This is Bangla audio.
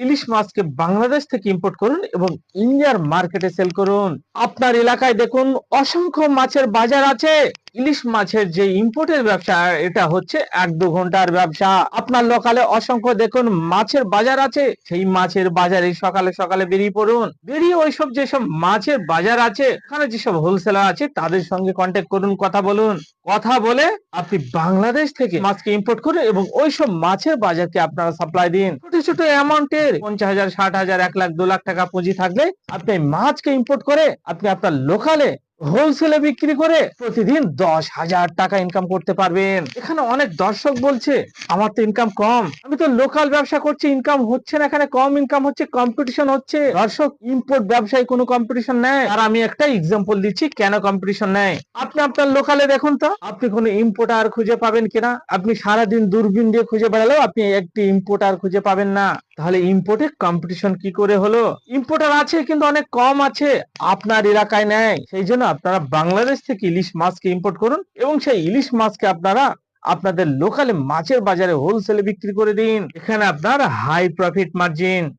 ইলিশ মাছকে বাংলাদেশ থেকে ইম্পোর্ট করুন এবং ইন্ডিয়ার মার্কেটে সেল করুন। আপনার এলাকায় দেখুন অসংখ্য মাছের বাজার আছে। ইলিশ মাছের যে ইম্পোর্টের ব্যবসা, এটা হচ্ছে 1-2 ঘন্টার ব্যবসা। আপনার লোকালে অসংখ্য দেখুন মাছের বাজার আছে, সেই মাছের বাজারে সকালে সকালে বেরিয়ে পড়ুন। বেরিয়ে ওইসব যেসব মাছের বাজার আছে, এখানে যেসব হোলসেলার আছে তাদের সঙ্গে কন্ট্যাক্ট করুন, কথা বলুন। কথা বলে আপনি বাংলাদেশ থেকে মাছকে ইম্পোর্ট করুন এবং ওইসব মাছের বাজারকে আপনারা সাপ্লাই দিন। ছোট ছোট অ্যামাউন্টের 50,000, 60,000, 1 লাখ, 2 লাখ টাকা পুঁজি থাকলে আপনি মাছকে ইম্পোর্ট করে আপনি আপনার লোকালে হোলসেলে বিক্রি করে প্রতিদিন 10,000 টাকা ইনকাম করতে পারবেন। এখানে অনেক দর্শক বলছে আমার তো ইনকাম কম, আমি তো লোকাল ব্যবসা করছি, ইনকাম হচ্ছে না, এখানে কম ইনকাম হচ্ছে, কম্পিটিশন হচ্ছে। দর্শক, ইম্পোর্ট ব্যবসায় কোনো কম্পিটিশন নেই। আর আমি একটা এক্সাম্পল দিচ্ছি কেন কম্পিটিশন নেই। আপনি আপনার লোকালে দেখুন তো, আপনি কোনো ইম্পোর্টার খুঁজে পাবেন কিনা। আপনি সারাদিন দূরবীন দিয়ে খুঁজে বেড়ালেও আপনি একটি ইম্পোর্টার খুঁজে পাবেন না। তাহলে ইম্পোর্টে কম্পিটিশন কি করে হলো? ইম্পোর্টার আছে কিন্তু অনেক কম আছে, আপনার এলাকায় নেই। সেই জন্য আপনারা বাংলাদেশ থেকে ইলিশ মাছকে ইম্পোর্ট করুন এবং সেই ইলিশ মাছকে আপনারা আপনাদের লোকালে মাছের বাজারে হোলসেলে বিক্রি করে দিন। এখানে আপনার হাই প্রফিট মার্জিন।